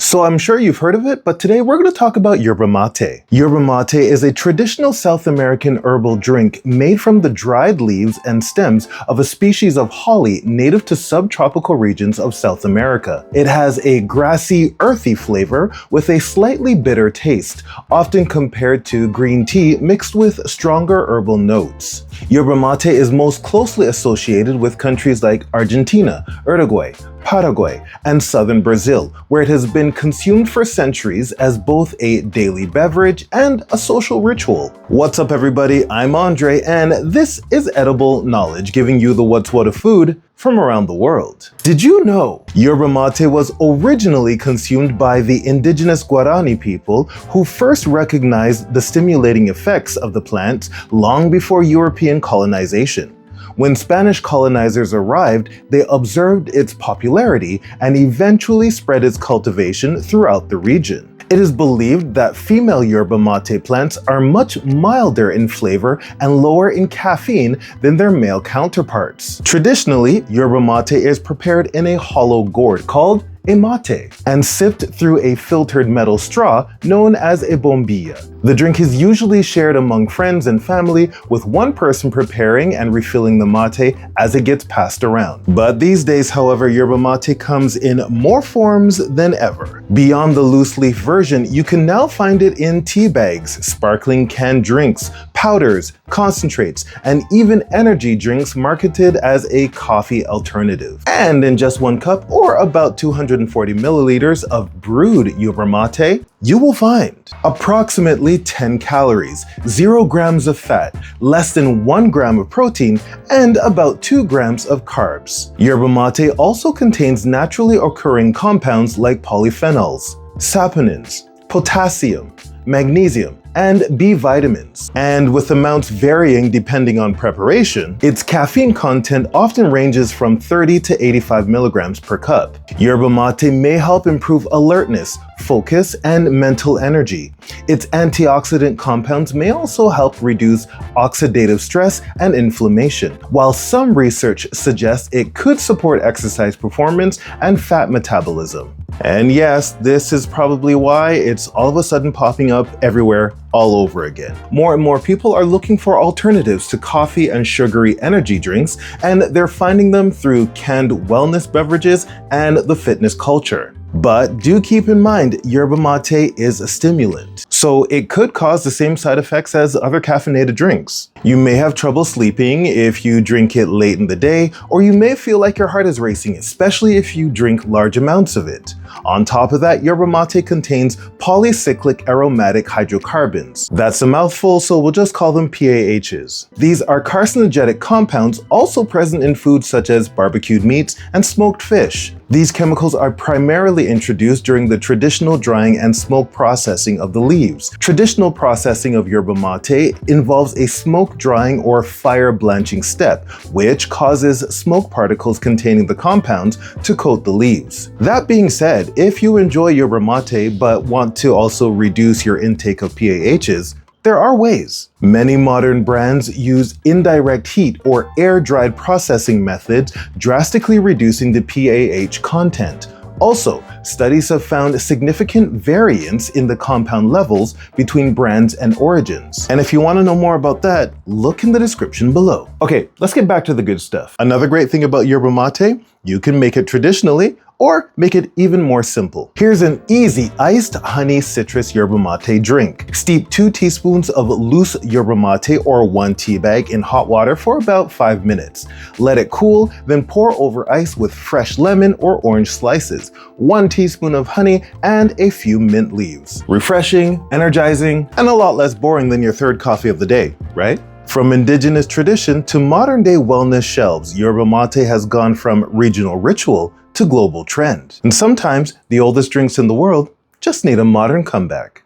So I'm sure you've heard of it, but today we're going to talk about yerba mate. Yerba mate is a traditional South American herbal drink made from the dried leaves and stems of a species of holly native to subtropical regions of South America. It has a grassy, earthy flavor with a slightly bitter taste, often compared to green tea mixed with stronger herbal notes. Yerba mate is most closely associated with countries like Argentina, Uruguay, Paraguay, and southern Brazil, where it has been consumed for centuries as both a daily beverage and a social ritual. What's up, everybody? I'm Andre, and this is Edible Knowledge, giving you the what's what of food from around the world. Did you know yerba mate was originally consumed by the indigenous Guarani people who first recognized the stimulating effects of the plant long before European colonization? When Spanish colonizers arrived, they observed its popularity and eventually spread its cultivation throughout the region. It is believed that female yerba mate plants are much milder in flavor and lower in caffeine than their male counterparts. Traditionally, yerba mate is prepared in a hollow gourd called a mate and sipped through a filtered metal straw known as a bombilla. The drink is usually shared among friends and family, with one person preparing and refilling the mate as it gets passed around. But these days, however, yerba mate comes in more forms than ever. Beyond the loose leaf version, you can now find it in tea bags, sparkling canned drinks, powders, concentrates, and even energy drinks marketed as a coffee alternative. And in just one cup, or about 240 milliliters of brewed yerba mate, you will find approximately 10 calories, 0 grams of fat, less than 1 gram of protein, and about 2 grams of carbs. Yerba mate also contains naturally occurring compounds like polyphenols, saponins, potassium, magnesium, and B vitamins. And with amounts varying depending on preparation, its caffeine content often ranges from 30 to 85 milligrams per cup. Yerba mate may help improve alertness, focus, and mental energy. Its antioxidant compounds may also help reduce oxidative stress and inflammation, while some research suggests it could support exercise performance and fat metabolism. And yes, this is probably why it's all of a sudden popping up everywhere all over again. More and more people are looking for alternatives to coffee and sugary energy drinks, and they're finding them through canned wellness beverages and the fitness culture. But do keep in mind, yerba mate is a stimulant, so it could cause the same side effects as other caffeinated drinks. You may have trouble sleeping if you drink it late in the day, or you may feel like your heart is racing, especially if you drink large amounts of it. On top of that, yerba mate contains polycyclic aromatic hydrocarbons. That's a mouthful, so we'll just call them PAHs. These are carcinogenic compounds also present in foods such as barbecued meats and smoked fish. These chemicals are primarily introduced during the traditional drying and smoke processing of the leaves. Traditional processing of yerba mate involves a smoke drying or fire blanching step, which causes smoke particles containing the compounds to coat the leaves. That being said, if you enjoy yerba mate but want to also reduce your intake of PAHs, there are ways. Many modern brands use indirect heat or air-dried processing methods, drastically reducing the PAH content. Also, studies have found significant variance in the compound levels between brands and origins. And if you want to know more about that, look in the description below. Okay, let's get back to the good stuff. Another great thing about yerba mate, you can make it traditionally or make it even more simple. Here's an easy iced honey citrus yerba mate drink. Steep 2 teaspoons of loose yerba mate or 1 tea bag in hot water for about 5 minutes. Let it cool, then pour over ice with fresh lemon or orange slices, 1 teaspoon of honey, and a few mint leaves. Refreshing, energizing, and a lot less boring than your third coffee of the day, right? From indigenous tradition to modern-day wellness shelves, yerba mate has gone from regional ritual to global trend. And sometimes the oldest drinks in the world just need a modern comeback.